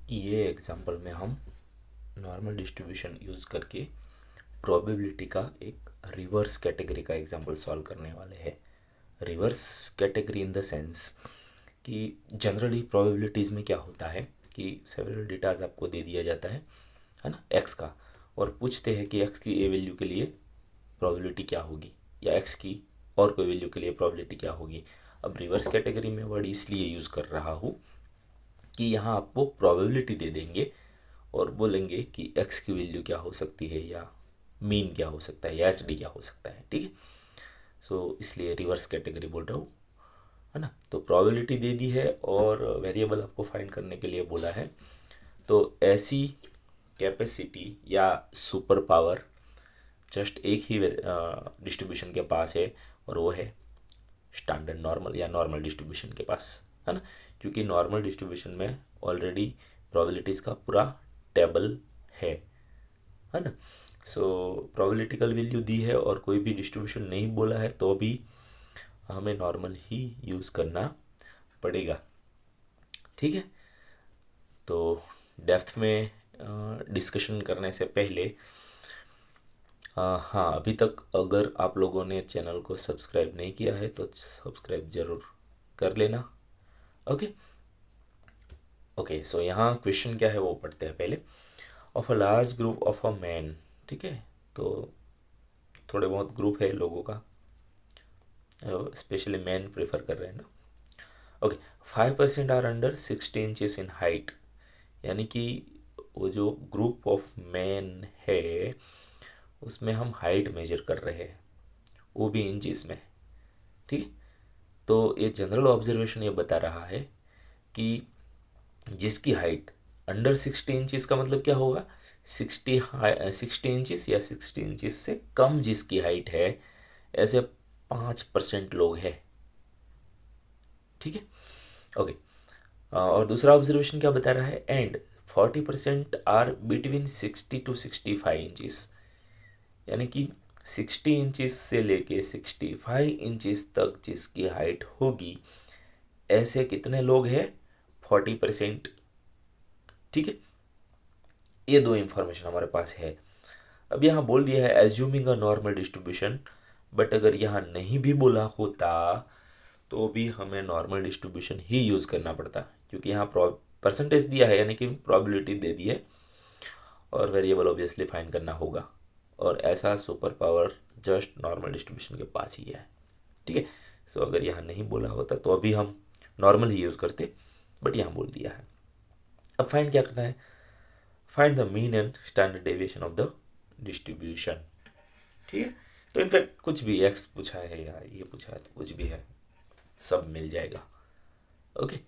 ये एग्जांपल में हम नॉर्मल डिस्ट्रीब्यूशन यूज़ करके प्रोबेबिलिटी का एक रिवर्स कैटेगरी का एग्जांपल सॉल्व करने वाले हैं। Reverse category in the sense कि जनरली प्रोबेबिलिटीज़ में क्या होता है कि सेवरल डेटाज आपको दे दिया जाता है ना, एक्स का, और पूछते हैं कि एक्स की ए वैल्यू के लिए प्रोबेबिलिटी क्या होगी या एक्स की और कोई वैल्यू के लिए प्रोबेबिलिटी क्या होगी। अब रिवर्स कैटेगरी में वर्ड इसलिए यूज़ कर रहा हूँ कि यहाँ आपको प्रोबेबिलिटी दे देंगे और बोलेंगे कि एक्स की वैल्यू क्या हो सकती है या मीन क्या हो सकता है या एच डी क्या हो सकता है। ठीक है, सो इसलिए रिवर्स कैटेगरी बोल रहा हूँ, है ना। तो प्रोबेबिलिटी दे दी है और वेरिएबल आपको फाइंड करने के लिए बोला है। तो ऐसी कैपेसिटी या सुपर पावर जस्ट एक ही डिस्ट्रीब्यूशन के पास है और वो है स्टैंडर्ड नॉर्मल या नॉर्मल डिस्ट्रीब्यूशन के पास, है ना। क्योंकि नॉर्मल डिस्ट्रीब्यूशन में ऑलरेडी प्रोबेबिलिटीज़ का पूरा टेबल है ना। सो प्रोबेबिलिटिकल वैल्यू दी है और कोई भी डिस्ट्रीब्यूशन नहीं बोला है तो भी हमें नॉर्मल ही यूज़ करना पड़ेगा। ठीक है, तो डेप्थ में डिस्कशन करने से पहले हाँ, अभी तक अगर आप लोगों ने चैनल को सब्सक्राइब नहीं किया है तो सब्सक्राइब ज़रूर कर लेना। ओके ओके, सो यहाँ क्वेश्चन क्या है वो पढ़ते हैं पहले। Of a large group of a man, ठीक है, तो थोड़े बहुत ग्रुप है लोगों का, स्पेशली मैन प्रेफर कर रहे हैं ना। Okay, 5% are under 60 inches in height, यानी कि वो जो ग्रुप ऑफ मैन है उसमें हम हाइट मेजर कर रहे हैं, वो भी इंचेस में। ठीक है, तो ये जनरल ऑब्जर्वेशन ये बता रहा है कि जिसकी हाइट अंडर 60 इंचेस का मतलब क्या होगा, 60 इंचेस या 60 इंचेस से कम जिसकी हाइट है, ऐसे 5% लोग हैं। ठीक है, ओके। और दूसरा ऑब्जर्वेशन क्या बता रहा है, and 40% are between 60 to 65 inches, यानी कि 60 इंचेस से लेके 65 इंचेस तक जिसकी हाइट होगी, ऐसे कितने लोग हैं, 40%। ठीक है, ये दो इंफॉर्मेशन हमारे पास है। अब यहाँ बोल दिया है assuming a normal distribution, but अगर यहाँ नहीं भी बोला होता तो भी हमें नॉर्मल डिस्ट्रीब्यूशन ही यूज़ करना पड़ता, क्योंकि यहाँ परसेंटेज दिया है यानी कि प्रोबेबिलिटी दे दी है और वेरिएबल ऑब्वियसली फाइंड करना होगा, और ऐसा super power just normal distribution के पास ही है। ठीक है, सो अगर यहाँ नहीं बोला होता तो अभी हम नॉर्मल ही यूज़ करते, बट यहाँ बोल दिया है। अब फाइंड क्या करना है, find the mean and standard deviation of the distribution. ठीक है, तो इनफैक्ट कुछ भी एक्स पूछा है या ये पूछा है तो कुछ भी है, सब मिल जाएगा। ओके,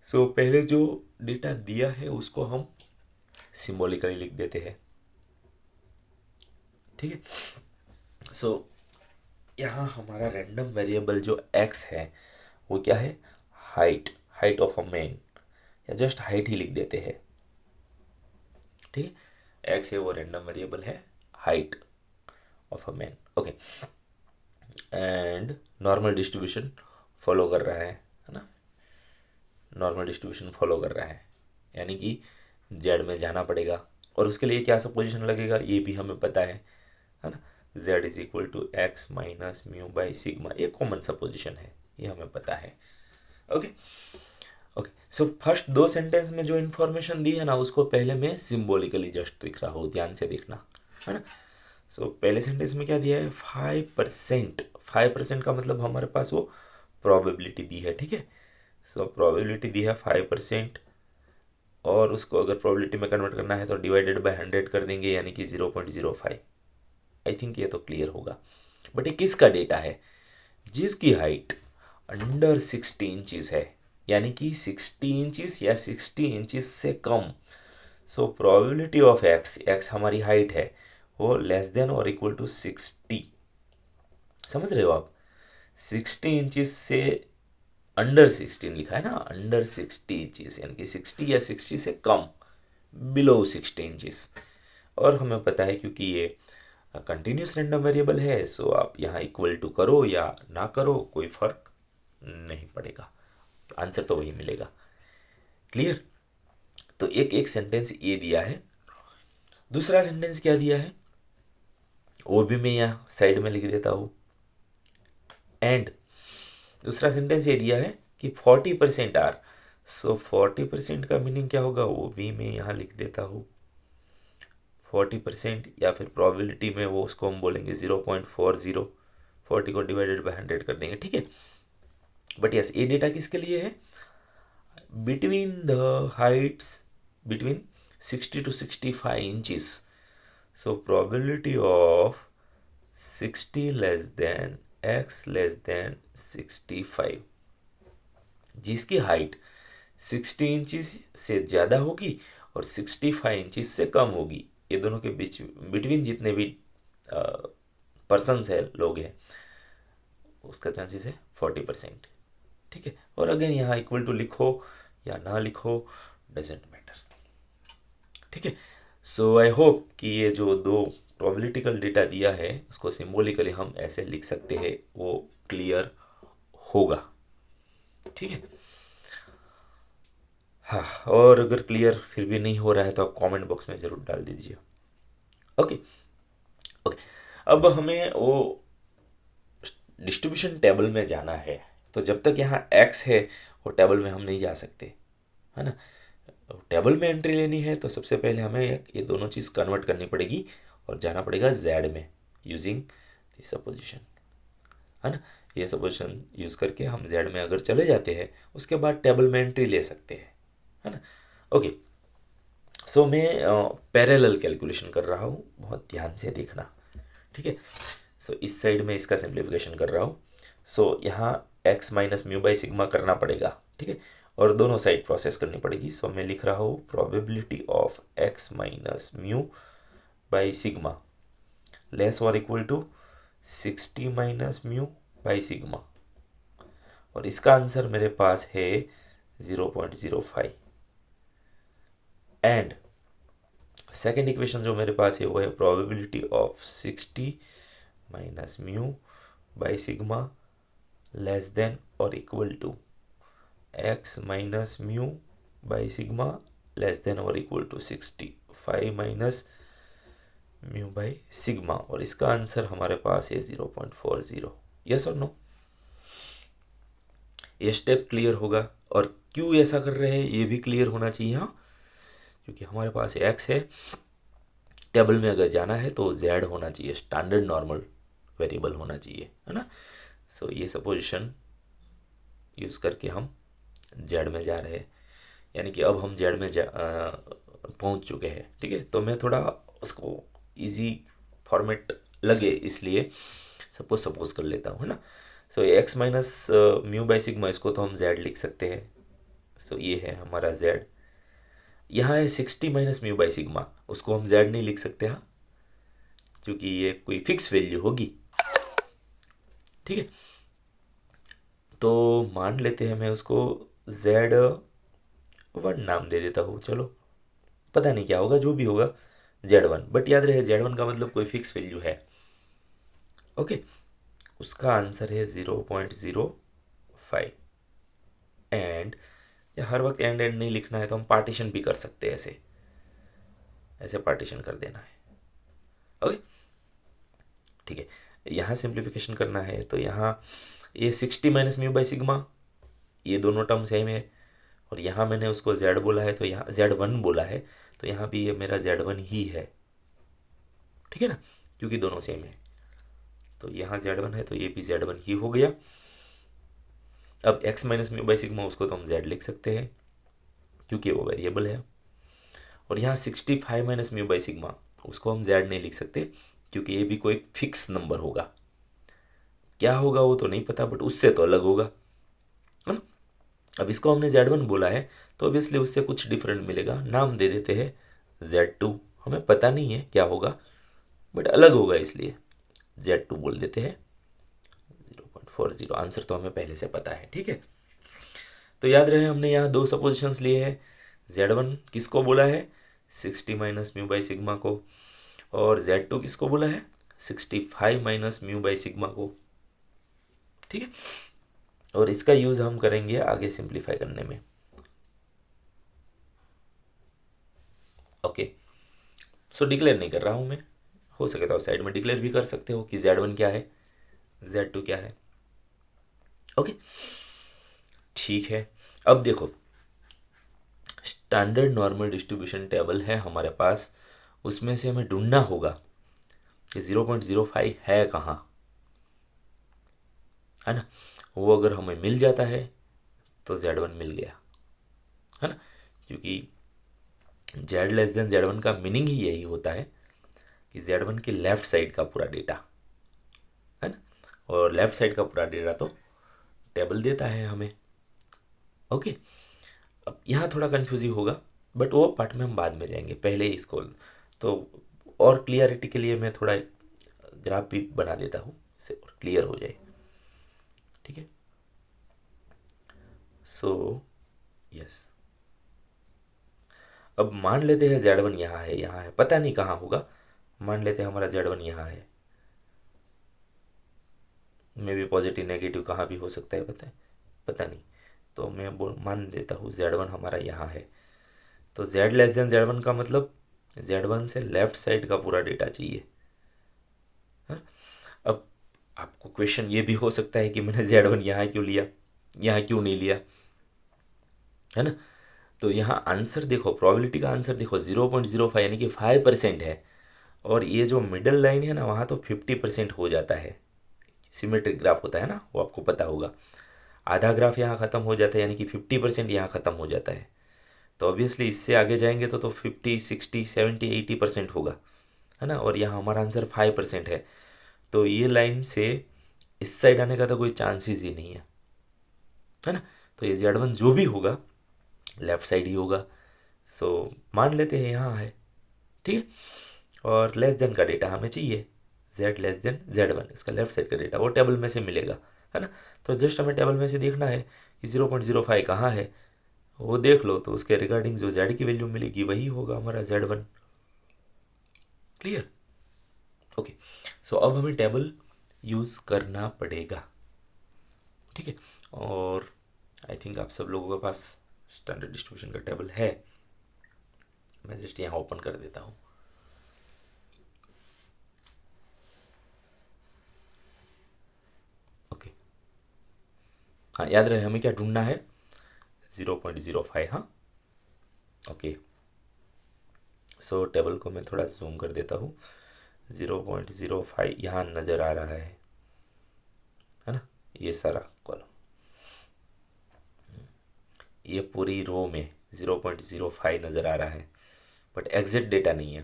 सो पहले जो डेटा दिया है उसको हम सिंबॉलिकली लिख देते हैं। ठीक है, सो यहाँ हमारा रैंडम वेरिएबल जो एक्स है वो क्या है, height, height of a man, या जस्ट हाइट ही लिख देते हैं। ठीक है, एक्स है वो रैंडम वेरिएबल है, height of a man. Okay, and normal distribution follow कर रहा है ना, नॉर्मल डिस्ट्रीब्यूशन फॉलो कर रहा है, यानी कि जेड में जाना पड़ेगा, और उसके लिए क्या सपोजिशन लगेगा ये भी हमें पता है ना, Z is equal to X minus mu by sigma, ये कॉमन सपोजिशन है, ये हमें पता है। ओके ओके, सो फर्स्ट दो सेंटेंस में जो इन्फॉर्मेशन दी है ना उसको पहले मैं सिम्बोलिकली जस्ट दिख रहा हूँ, ध्यान से देखना, है ना। सो पहले सेंटेंस में क्या दिया है, 5%, 5% का मतलब हमारे पास वो प्रोबेबिलिटी दी है। ठीक है, सो प्रोबेबिलिटी दी है 5%, और उसको अगर प्रोबेबिलिटी में कन्वर्ट करना है तो डिवाइडेड बाय 100 कर देंगे, यानी कि 0.05। आई थिंक ये तो क्लियर होगा। बट ये किसका डेटा है, जिसकी हाइट अंडर 60 इंचेस है, यानी कि 60 इंचेस या 60 इंचेस से कम। So probability of X, X हमारी हाइट है, वो लेस देन और इक्वल टू 60, समझ रहे हो आप। 60 इंचेस से अंडर 16 लिखा है ना, अंडर 60 इंचेस यानी कि 60 या 60 से कम, बिलो 60 इंचेस। और हमें पता है क्योंकि ये कंटिन्यूस रैंडम वेरिएबल है, सो आप यहाँ इक्वल टू करो या ना करो कोई फर्क नहीं पड़ेगा, आंसर तो वही मिलेगा। क्लियर, तो एक एक सेंटेंस ये दिया है। दूसरा सेंटेंस क्या दिया है वो भी मैं यहाँ साइड में लिख देता हूँ। एंड दूसरा सेंटेंस ये दिया है कि 40% आर, सो 40% का मीनिंग क्या होगा वो भी मैं यहाँ लिख देता हूँ। 40% या फिर प्रोबेबिलिटी में वो उसको हम बोलेंगे 0.40, 40 को डिवाइडेड बाय 100 कर देंगे, ठीक है। बट यस, ये डेटा किसके लिए है? Between the Heights between 60 to 65 inches. So probability of 60 less than x less than 65, जिसकी हाइट 60 इंचेस से ज़्यादा होगी और 65 इंचेस से कम होगी, ये दोनों के बीच बिटवीन जितने भी पर्सनस है, लोग हैं, उसका चांसेस है 40%, ठीक है। और अगेन यहाँ इक्वल टू लिखो या ना लिखो, डजेंट मैटर, ठीक है। सो आई होप कि ये जो दो प्रोबेबिलिटिकल डेटा दिया है उसको सिंबॉलिकली हम ऐसे लिख सकते हैं, वो क्लियर होगा, ठीक है। हाँ, और अगर क्लियर फिर भी नहीं हो रहा है तो आप कमेंट बॉक्स में ज़रूर डाल दीजिए। ओके ओके, अब हमें वो डिस्ट्रीब्यूशन टेबल में जाना है, तो जब तक यहाँ एक्स है वो टेबल में हम नहीं जा सकते, है ना। टेबल में एंट्री लेनी है तो सबसे पहले हमें ये दोनों चीज़ कन्वर्ट करनी पड़ेगी और जाना पड़ेगा जेड में यूजिंग दिस सपोजिशन, है ना। ये सपोजिशन यूज़ करके हम जेड में अगर चले जाते हैं उसके बाद टेबल में एंट्री ले सकते हैं, है ना। ओके, सो मैं पैरेलल कैलकुलेशन कर रहा हूँ, बहुत ध्यान से देखना, ठीक है। सो इस साइड में इसका सिंप्लीफिकेशन कर रहा हूँ। सो यहाँ x minus mu by sigma करना पड़ेगा, ठीक है, और दोनों साइड प्रोसेस करनी पड़ेगी। सो मैं लिख रहा हूँ probability of x minus mu by sigma less और equal to 60 minus mu by sigma, और इसका आंसर मेरे पास है 0.05। एंड सेकेंड इक्वेशन जो मेरे पास है वो है probability of 60 minus mu by sigma less than और equal to x minus mu by sigma less than और equal to 65 minus mu by sigma, और इसका आंसर हमारे पास है 0.40। यस और नो? ये स्टेप क्लियर होगा, और क्यों ऐसा कर रहे हैं ये भी क्लियर होना चाहिए, हाँ, क्योंकि हमारे पास x है, टेबल में अगर जाना है तो z होना चाहिए, स्टैंडर्ड नॉर्मल वेरिएबल होना चाहिए, है ना। सो ये सपोजिशन यूज़ करके हम z में जा रहे हैं, यानी कि अब हम z में पहुंच चुके हैं, ठीक है। तो मैं थोड़ा उसको इजी फॉर्मेट लगे इसलिए सपोज कर लेता हूँ, है ना। सो x minus mu by sigma, इसको तो हम z लिख सकते हैं। सो ये है हमारा z। यहाँ है 60 माइनस म्यू बाई सिग्मा, उसको हम z नहीं लिख सकते, हाँ, क्योंकि ये कोई फिक्स वैल्यू होगी, ठीक है। तो मान लेते हैं मैं उसको z1 नाम दे देता हूँ, चलो, पता नहीं क्या होगा, जो भी होगा z1, बट याद रहे z1 का मतलब कोई फिक्स वैल्यू है, ओके। उसका आंसर है 0.05। एंड या हर वक्त एंड नहीं लिखना है तो हम पार्टीशन भी कर सकते हैं, ऐसे ऐसे पार्टीशन कर देना है, ओके, ठीक है। यहाँ सिंप्लीफिकेशन करना है तो यहाँ ये 60 माइनस म्यू बाई सिग्मा, ये दोनों टर्म सेम है, और यहाँ मैंने उसको z बोला है तो यहाँ z1 बोला है, तो यहाँ भी ये मेरा z1 ही है, ठीक है ना, क्योंकि दोनों सेम है। तो यहाँ z1 है तो ये भी z1 ही हो गया। अब x minus mu by sigma, उसको तो हम z लिख सकते हैं क्योंकि वो वेरिएबल है, और यहाँ 65 माइनस म्यू बाई सिग्मा, उसको हम z नहीं लिख सकते क्योंकि ये भी कोई फिक्स नंबर होगा, क्या होगा वो तो नहीं पता, बट उससे तो अलग होगा, है ना। अब इसको हमने z1 बोला है तो ऑब्वियसली उससे कुछ डिफरेंट मिलेगा, नाम दे देते हैं z2, हमें पता नहीं है क्या होगा बट अलग होगा, इसलिए z2 बोल देते हैं 0.40। आंसर तो हमें पहले से पता है, ठीक है। तो याद रहे हमने यहाँ दो सपोजिशंस लिए हैं, z1 किसको बोला है 60 माइनस म्यू बाई सिग्मा को, और z2 किसको बोला है 65 माइनस म्यू बाई सिग्मा को, ठीक है। और इसका यूज़ हम करेंगे आगे सिंप्लीफाई करने में। ओके, सो डिक्लेयर नहीं कर रहा हूँ मैं, हो सके तो आप साइड में डिक्लेयर भी कर सकते हो कि Z1 क्या है, Z2 क्या है। ओके, ठीक है। अब देखो, स्टैंडर्ड नॉर्मल डिस्ट्रीब्यूशन टेबल है हमारे पास, उसमें से हमें ढूंढना होगा कि 0.05 है कहाँ, है ना। वो अगर हमें मिल जाता है तो Z1 मिल गया, है ना। क्योंकि Z<Z1 का मीनिंग ही यही होता है कि Z1 के लेफ्ट साइड का पूरा डेटा, है ना। और लेफ्ट साइड का पूरा डेटा तो टेबल देता है हमें। ओके, अब यहाँ थोड़ा कन्फ्यूजिंग होगा, बट वो पार्ट में हम बाद में जाएंगे, पहले ही इसको तो और क्लियरिटी के लिए मैं थोड़ा ग्राफ भी बना देता हूँ, इससे और क्लियर हो जाए। ठीक है, सो यस, अब मान लेते हैं Z1 यहाँ है, यहाँ है, पता नहीं कहाँ होगा, मान लेते हैं हमारा Z1 यहाँ है, मे भी पॉजिटिव नेगेटिव कहाँ भी हो सकता है, पता नहीं। तो मैं मान देता हूँ Z1 हमारा यहाँ है, तो Z<Z1 का मतलब Z1 से लेफ्ट साइड का पूरा डेटा चाहिए, है। अब आपको क्वेश्चन ये भी हो सकता है कि मैंने Z1 यहाँ क्यों लिया, यहाँ क्यों नहीं लिया, है ना। तो यहाँ आंसर देखो, प्रोबेबिलिटी का आंसर देखो, 0.05 यानी कि 5% है। और ये जो मिडल लाइन है ना, वहाँ तो 50% हो जाता है। सिमेट्रिक ग्राफ होता है ना, वो आपको पता होगा, आधा ग्राफ यहाँ ख़त्म हो जाता है, यानी कि 50% यहाँ ख़त्म हो जाता है। तो ऑब्वियसली इससे आगे जाएंगे तो 50, 60, 70, 80% होगा, है ना। और यहाँ हमारा आंसर 5% है, तो ये लाइन से इस साइड आने का तो कोई चांसेस ही नहीं है ना। तो ये Z1 जो भी होगा लेफ्ट साइड ही होगा, सो मान लेते हैं यहाँ है, ठीक है। और लेस देन का डेटा हमें चाहिए, Z<Z1, इसका लेफ्ट साइड का डेटा वो टेबल में से मिलेगा, है ना। तो जस्ट हमें टेबल में से देखना है कि 0.05 कहाँ है, वो देख लो, तो उसके रिगार्डिंग जो Z की वैल्यू मिलेगी वही होगा हमारा Z1। Clear, okay. सो अब हमें टेबल यूज़ करना पड़ेगा, ठीक है। और आई थिंक आप सब लोगों के पास स्टैंडर्ड डिस्ट्रीब्यूशन का टेबल है, मैं जस्ट यहाँ ओपन कर देता हूँ। ओके, हाँ, याद रहे हमें क्या ढूंढना है, 0.05, हाँ। ओके, सो टेबल को मैं थोड़ा जूम कर देता हूँ, 0.05 यहाँ नज़र आ रहा है ना, ये सारा कॉलम, ये पूरी रो में 0.05 नज़र आ रहा है, बट एग्जैक्ट डेटा नहीं है।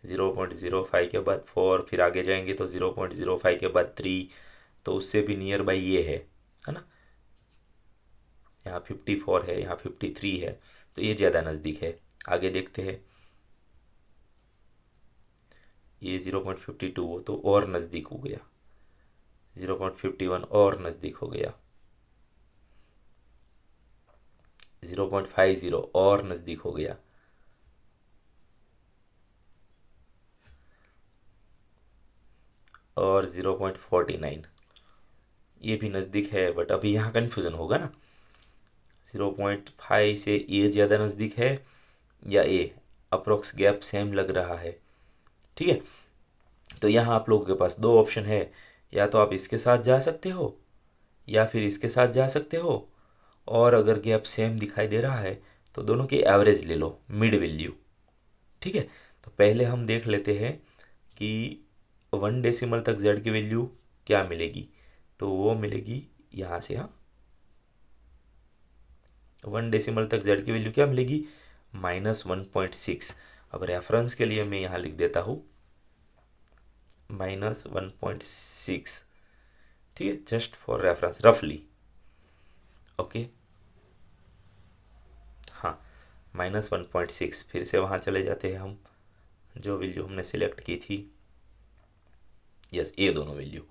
0.05 के बाद 4, फिर आगे जाएंगे तो 0.05 के बाद 3, तो उससे भी नियर बाई ये है ना। यहाँ 54 है, यहाँ 53 है, तो ये ज़्यादा नज़दीक है। आगे देखते हैं, ये 0.52 वो तो और नज़दीक हो गया, 0.51 और नज़दीक हो गया, 0.50 और नज़दीक हो गया, और 0.49 ये भी नज़दीक है, बट अभी यहाँ कन्फ्यूज़न होगा ना, 0.5 से ये ज़्यादा नज़दीक है या ए, अप्रोक्स गैप सेम लग रहा है, ठीक है। तो यहाँ आप लोगों के पास दो ऑप्शन है, या तो आप इसके साथ जा सकते हो या फिर इसके साथ जा सकते हो, और अगर गैप सेम दिखाई दे रहा है तो दोनों की एवरेज ले लो, मिड वैल्यू, ठीक है। तो पहले हम देख लेते हैं कि 1 डेसिमल तक Z की वैल्यू क्या मिलेगी, तो वो मिलेगी यहाँ से, हाँ, 1 डेसिमल तक Z की वैल्यू क्या मिलेगी, -1.6। अब रेफरेंस के लिए मैं यहाँ लिख देता हूँ -1.6, ठीक है, जस्ट फॉर रेफरेंस रफली। ओके, हाँ, -1.6, फिर से वहाँ चले जाते हैं हम, जो वैल्यू हमने सिलेक्ट की थी, यस, ये दोनों वैल्यू।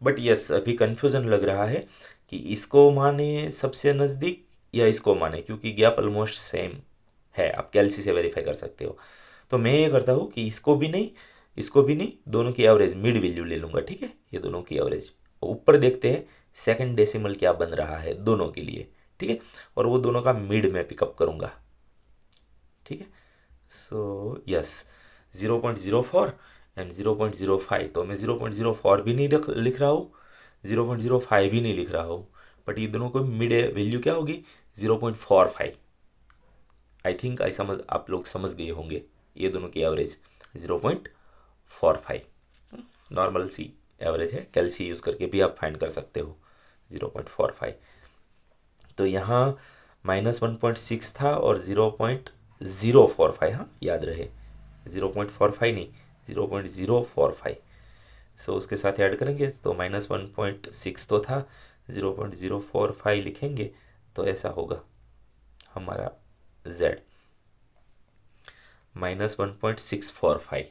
बट यस, अभी कन्फ्यूज़न लग रहा है कि इसको माने सबसे नज़दीक या इसको माने, क्योंकि गैप ऑलमोस्ट सेम है, आप कैलसी से वेरीफाई कर सकते हो। तो मैं ये करता हूँ कि इसको भी नहीं, इसको भी नहीं, दोनों की एवरेज मिड वैल्यू ले लूँगा, ठीक है। ये दोनों की एवरेज, ऊपर देखते हैं सेकंड डेसिमल क्या बन रहा है दोनों के लिए, ठीक है। और वो दोनों का मिड में पिकअप करूँगा, ठीक है। सो यस 0.04 एंड 0.05, तो मैं 0.04 भी नहीं लिख रहा हूँ, 0.05 भी नहीं लिख रहा हूँ, बट ये दोनों को मिड वैल्यू क्या होगी 0.45। आई थिंक आई समझ, आप लोग समझ गए होंगे, ये दोनों की एवरेज 0.45 नॉर्मल सी एवरेज है, कैलसी यूज़ करके भी आप फाइंड कर सकते हो 0.45। तो यहाँ -1.6 था और 0.045, हाँ याद रहे 0.45 नहीं 0.045। सो उसके साथ ऐड करेंगे तो -1.6 तो था, 0.045 लिखेंगे तो ऐसा होगा हमारा z -1.645,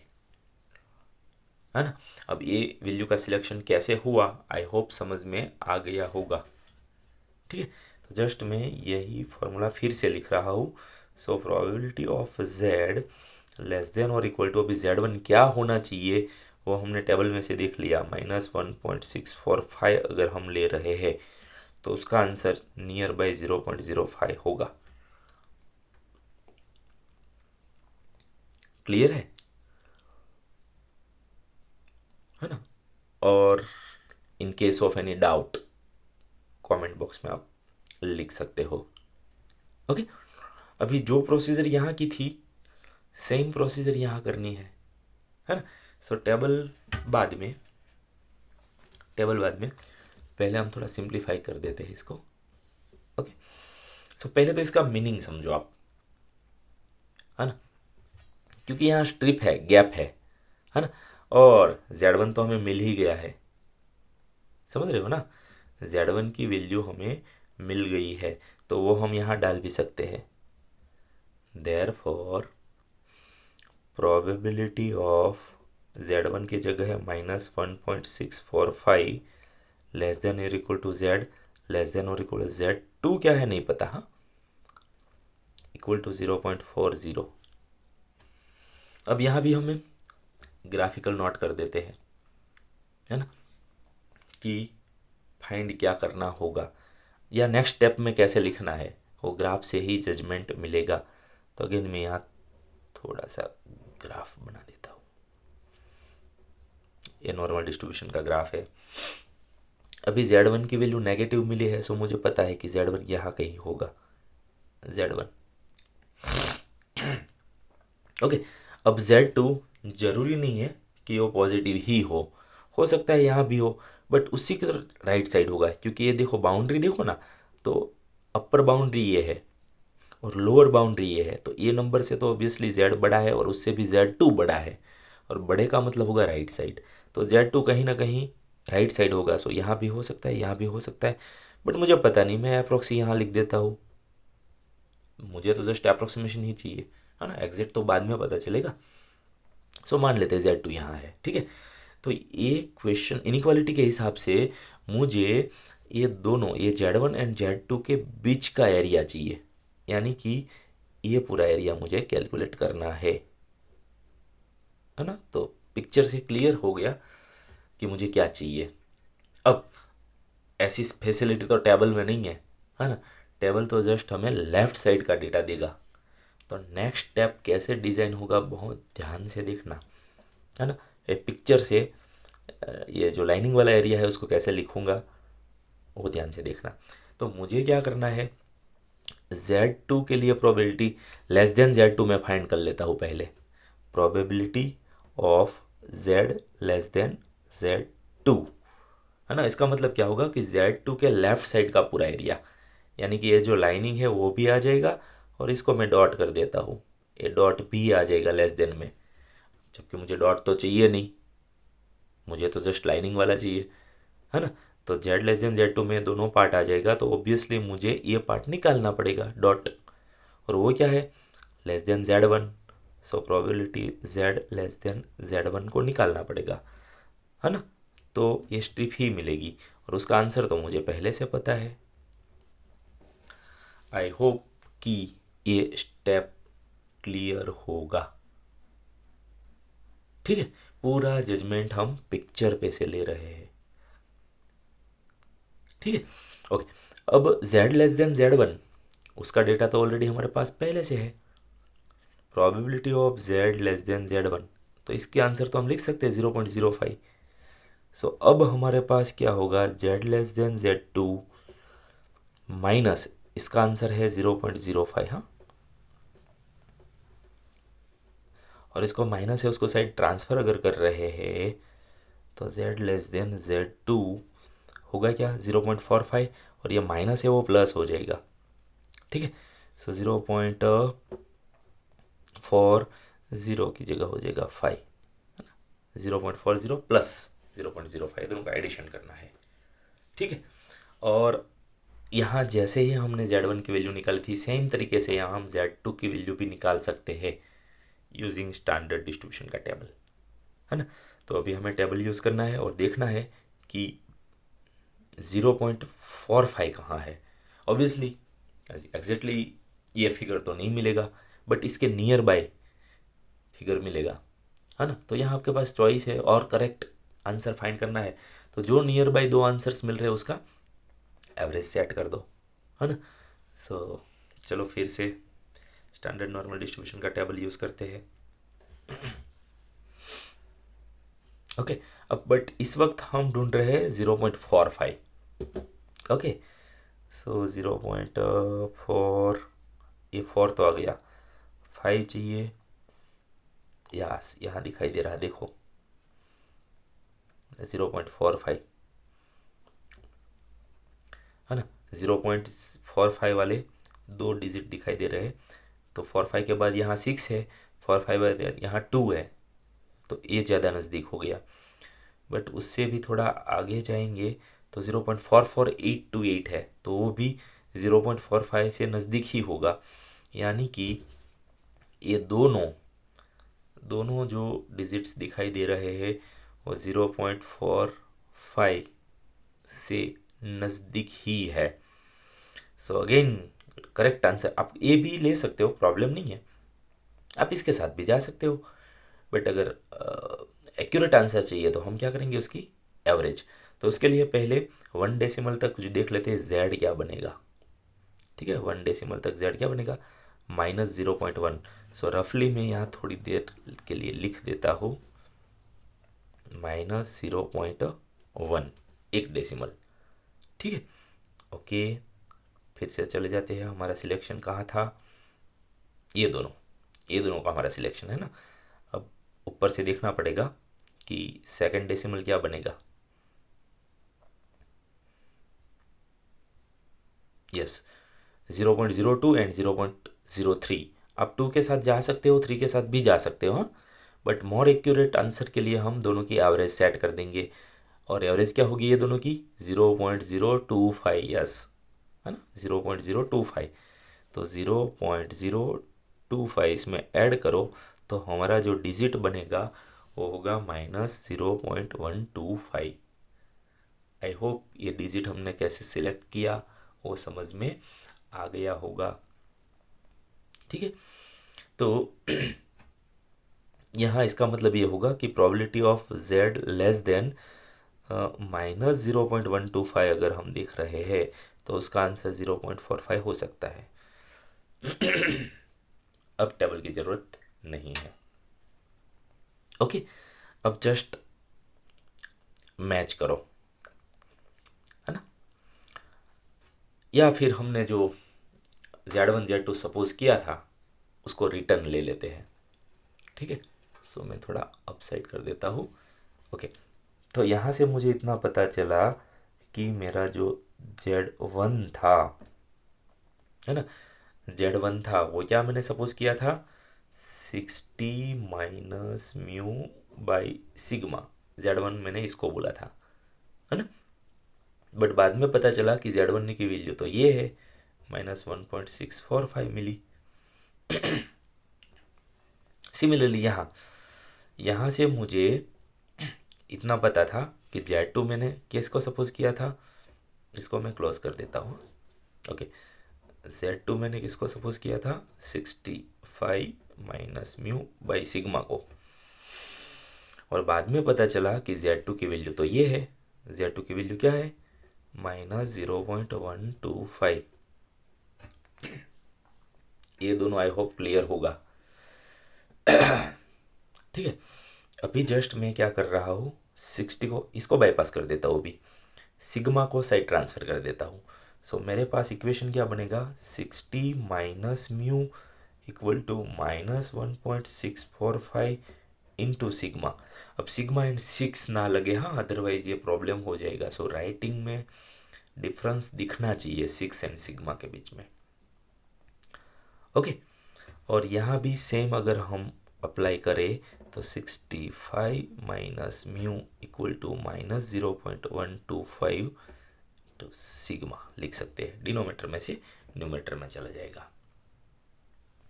है ना। अब ये वैल्यू का सिलेक्शन कैसे हुआ, आई होप समझ में आ गया होगा। ठीक है, तो जस्ट मैं यही फॉर्मूला फिर से लिख रहा हूँ। सो probability of z less than और इक्वल टू, अभी z1 क्या होना चाहिए वो हमने टेबल में से देख लिया, -1.645 अगर हम ले रहे हैं तो उसका आंसर नियर बाय 0.05 होगा। क्लियर है ना। और in case of any doubt comment box में आप लिख सकते हो। ओके, अभी जो प्रोसीजर यहाँ की थी सेम प्रोसीजर यहाँ करनी है ना। सो टेबल बाद में पहले हम थोड़ा सिंप्लीफाई कर देते हैं इसको। ओके, सो पहले तो इसका मीनिंग समझो आप, है ना, क्योंकि यहाँ स्ट्रिप है, गैप है ना, और Z1 तो हमें मिल ही गया है, समझ रहे हो ना, Z1 की वैल्यू हमें मिल गई है तो वो हम यहाँ डाल भी सकते हैं। देयरफॉर प्रोबेबिलिटी ऑफ Z1 की जगह है -1.645 लेस देन और equal to Z, less than और इक्वल टू Z2 क्या है नहीं पता, हाँ, इक्वल टू 0.40। अब यहाँ भी हमें ग्राफिकल नोट कर देते हैं, है ना, कि फाइंड क्या करना होगा या नेक्स्ट स्टेप में कैसे लिखना है, वो ग्राफ से ही जजमेंट मिलेगा। तो अगेन मैं यहाँ थोड़ा सा ग्राफ बना देता हूँ, ये नॉर्मल डिस्ट्रीब्यूशन का ग्राफ है। अभी Z1 की वैल्यू नेगेटिव मिली है, सो मुझे पता है कि Z1 यहाँ कहीं होगा, Z1। ओके, अब Z2 जरूरी नहीं है कि वो पॉजिटिव ही हो सकता है यहाँ भी हो, बट उसी के राइट साइड होगा, क्योंकि ये देखो बाउंड्री देखो ना, तो अपर बाउंड्री ये है और लोअर बाउंड्री ये है, तो ये नंबर से तो ऑब्वियसली Z बड़ा है और उससे भी Z2 बड़ा है, और बड़े का मतलब होगा राइट साइड, तो Z2 कहीं ना कहीं राइट साइड होगा। सो यहाँ भी हो सकता है, यहाँ भी हो सकता है, बट मुझे पता नहीं, मैं अप्रोक्सी यहाँ लिख देता हूँ, मुझे तो जस्ट अप्रोक्सीमेशन ही चाहिए, है ना, एग्जैक्ट तो बाद में पता चलेगा। सो मान लेते हैं Z2 यहाँ है, ठीक है। तो ये क्वेश्चन इनइक्वालिटी के हिसाब से मुझे ये दोनों, ये Z1 एंड Z2 के बीच का एरिया चाहिए, यानी कि ये पूरा एरिया मुझे कैलकुलेट करना है ना। तो पिक्चर से क्लियर हो गया कि मुझे क्या चाहिए। अब ऐसी फैसिलिटी तो टेबल में नहीं है ना, टेबल तो जस्ट हमें लेफ्ट साइड का डेटा देगा। तो नेक्स्ट स्टेप कैसे डिज़ाइन होगा बहुत ध्यान से देखना, है ना। ये पिक्चर से ये जो लाइनिंग वाला एरिया है उसको कैसे लिखूंगा वो ध्यान से देखना। तो मुझे क्या करना है, Z2 के लिए प्रोबेबिलिटी लेस देन Z2 मैं फाइंड कर लेता हूँ पहले, probability of Z less then Z2, है ना। इसका मतलब क्या होगा कि Z2 के लेफ्ट साइड का पूरा एरिया, यानी कि ये जो लाइनिंग है वो भी आ जाएगा, और इसको मैं डॉट कर देता हूँ, ये डॉट भी आ जाएगा लेस देन में, जबकि मुझे डॉट तो चाहिए नहीं, मुझे तो जस्ट लाइनिंग वाला चाहिए, है ना। तो Z लेस देन Z2 में दोनों पार्ट आ जाएगा, तो ऑब्वियसली मुझे ये पार्ट निकालना पड़ेगा डॉट, और वो क्या है less than Z1। So probability Z less then Z1 को निकालना पड़ेगा, है ना। तो ये स्ट्रिप ही मिलेगी, और उसका आंसर तो मुझे पहले से पता है। आई होप कि ये स्टेप क्लियर होगा, ठीक है। पूरा जजमेंट हम पिक्चर पे से ले रहे हैं, ठीक है। ओके, अब Z लेस देन Z1 उसका डेटा तो ऑलरेडी हमारे पास पहले से है, probability of z less then z1, तो इसके आंसर तो हम लिख सकते हैं 0.05। सो अब हमारे पास क्या होगा, z less then z2 minus इसका आंसर है 0.05। हाँ, और इसको माइनस है उसको साइड ट्रांसफ़र अगर कर रहे हैं तो z लेस देन z2 होगा क्या, 0.45, और ये माइनस है वो प्लस हो जाएगा। ठीक है, सो 0.40 की जगह हो जाएगा 5, है ना, 0.40 प्लस 0.05, दोनों का एडिशन करना है। ठीक है, और यहाँ जैसे ही हमने z1 की वैल्यू निकाली थी, सेम तरीके से यहाँ हम z2 की वैल्यू भी निकाल सकते हैं यूजिंग स्टैंडर्ड डिस्ट्रीब्यूशन का टेबल, है ना। तो अभी हमें टेबल यूज़ करना है और देखना है कि 0.45 कहाँ है। ऑब्वियसली एग्जैक्टली ये फिगर तो नहीं मिलेगा, बट इसके नियर बाय फिगर मिलेगा, है ना। तो यहाँ आपके पास चॉइस है और करेक्ट आंसर फाइंड करना है। तो जो नियर बाय दो आंसर्स मिल रहे हैं उसका एवरेज सेट कर दो, है ना। सो चलो फिर से स्टैंडर्ड नॉर्मल डिस्ट्रीब्यूशन का टेबल यूज़ करते हैं। ओके, अब बट इस वक्त हम ढूंढ रहे हैं 0.45। ओके, सो 0.4, ये 4 तो आ गया, 5 चाहिए, यस यहाँ दिखाई दे रहा है, देखो 0.45, है ना। 0.45 वाले दो डिजिट दिखाई दे रहे हैं, तो 45 के बाद यहाँ 6 है, 45 बाद यहाँ 2 है, तो ये ज़्यादा नज़दीक हो गया। बट उससे भी थोड़ा आगे जाएंगे तो 0.4482 है, तो वो भी 0.45 से नज़दीक ही होगा। यानी कि ये दोनों दोनों जो डिजिट्स दिखाई दे रहे हैं वो 0.45 से नज़दीक ही है। सो अगेन करेक्ट आंसर, आप ए भी ले सकते हो, प्रॉब्लम नहीं है, आप इसके साथ भी जा सकते हो। बट अगर एक्यूरेट आंसर चाहिए तो हम क्या करेंगे, उसकी एवरेज। तो उसके लिए पहले 1 डेसिमल तक जो देख लेते हैं z क्या बनेगा। ठीक है, 1 डेसिमल तक z क्या बनेगा, -0.1। सो रफली मैं यहाँ थोड़ी देर के लिए लिख देता हूँ -0.1, 1 डेसिमल। ठीक है, ओके, फिर से चले जाते हैं, हमारा सिलेक्शन कहाँ था, ये दोनों का हमारा सिलेक्शन है ना। अब ऊपर से देखना पड़ेगा कि सेकंड डेसिमल क्या बनेगा। Yes, 0.02 and 0.03। आप 2 के साथ जा सकते हो, 3 के साथ भी जा सकते हो, हाँ। बट मोर एक्यूरेट आंसर के लिए हम दोनों की एवरेज सेट कर देंगे, और एवरेज क्या होगी ये दोनों की, 0.025, यस, है ना, 0.025। तो 0.025 इसमें ऐड करो तो हमारा जो डिजिट बनेगा वो होगा -0.125। आई होप ये डिजिट हमने कैसे सिलेक्ट किया वो समझ में आ गया होगा। ठीक है, तो यहाँ इसका मतलब ये होगा कि probability of z less then -0.125 अगर हम देख रहे हैं तो उसका आंसर 0.45 हो सकता है। अब टेबल की ज़रूरत नहीं है। ओके, अब जस्ट मैच करो, है ना, या फिर हमने जो z1 z2 सपोज किया था उसको रिटर्न ले लेते हैं। ठीक है, सो मैं थोड़ा अप साइड कर देता हूँ। ओके, तो यहाँ से मुझे इतना पता चला कि मेरा जो z1 था, है ना, z1 था वो क्या मैंने सपोज किया था, 60 minus mu by sigma, z1 मैंने इसको बोला था, है ना। बट बाद में पता चला कि z1 की वैल्यू तो ये है, -1.645 मिली। सिमिलरली यहाँ यहाँ से मुझे इतना पता था कि z2 मैंने किसको सपोज किया था, इसको मैं क्लोज कर देता हूँ। ओके, z2 मैंने किसको सपोज किया था, 65 माइनस म्यू बाई सिग्मा को, और बाद में पता चला कि z2 की वैल्यू तो ये है, z2 की वैल्यू क्या है, -0.125। ये दोनों आई होप क्लियर होगा। ठीक है। अभी जस्ट मैं क्या कर रहा हूँ, 60 को इसको बाईपास कर देता हूँ, अभी सिग्मा को साइड ट्रांसफर कर देता हूँ। सो मेरे पास इक्वेशन क्या बनेगा, 60 minus mu equal to -1.645 into sigma. अब सिग्मा एंड 6 ना लगे, हाँ, अदरवाइज ये प्रॉब्लम हो जाएगा। सो राइटिंग में डिफरेंस दिखना चाहिए 6 एंड सिग्मा के बीच में। ओके, और यहाँ भी सेम अगर हम अप्लाई करें तो 65 माइनस म्यू इक्वल टू -0.125 तो सिग्मा लिख सकते हैं। डिनोमीटर में से न्यूमेटर में चला जाएगा।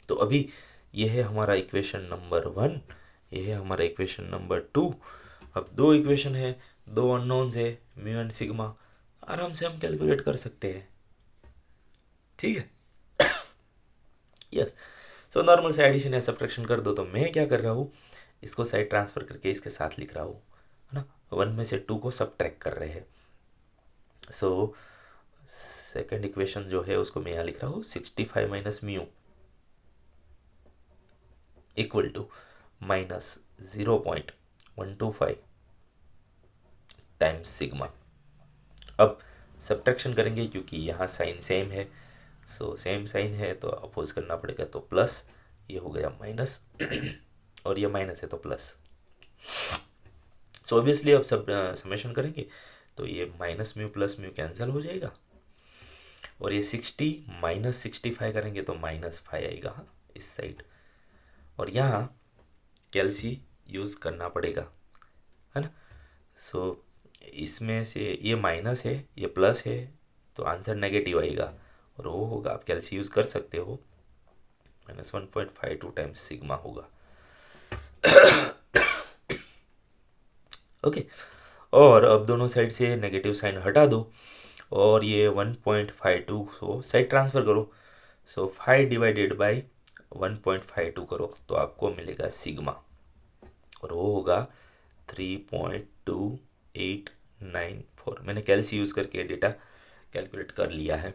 तो अभी ये है हमारा इक्वेशन नंबर 1, ये है हमारा इक्वेशन नंबर 2। अब दो इक्वेशन है, दो अननोन्स है, म्यू एंड सिग्मा, आराम से हम कैलकुलेट कर सकते हैं। ठीक है, यस। सो नॉर्मल से एडिशन या सब्ट्रैक्शन कर दो। तो मैं क्या कर रहा हूँ, इसको साइड ट्रांसफर करके इसके साथ लिख रहा हूँ, है ना। 1 में से 2 को सब्ट्रैक्ट कर रहे हैं। सो सेकेंड इक्वेशन जो है उसको मैं यहाँ लिख रहा हूँ, 65 minus mu equal to -0.125 times sigma. अब सब्ट्रैक्शन करेंगे क्योंकि यहाँ साइन सेम है, सो सेम साइन है तो अपोज करना पड़ेगा, तो प्लस, ये हो गया माइनस और ये माइनस है तो प्लस। सो ऑब्वियसली अब सब समेशन करेंगे तो ये minus mu plus mu cancel हो जाएगा, और ये 60 माइनस 65 करेंगे तो -5 आएगा, हाँ, इस साइड। और यहाँ कैल्सी यूज़ करना पड़ेगा, है ना। सो इसमें से ये माइनस है, ये प्लस है, तो आंसर नेगेटिव आएगा, और वो होगा, आप कैल्सी यूज़ कर सकते हो, -1.52 टाइम्स सिग्मा होगा। ओके, और अब दोनों साइड से नेगेटिव साइन हटा दो, और ये 1.52 को साइड ट्रांसफ़र करो। सो 5 डिवाइडेड बाई 1.52 करो तो आपको मिलेगा सिग्मा, और वो होगा 3.2894। मैंने कैल्सी यूज़ करके डेटा कैलकुलेट कर लिया है।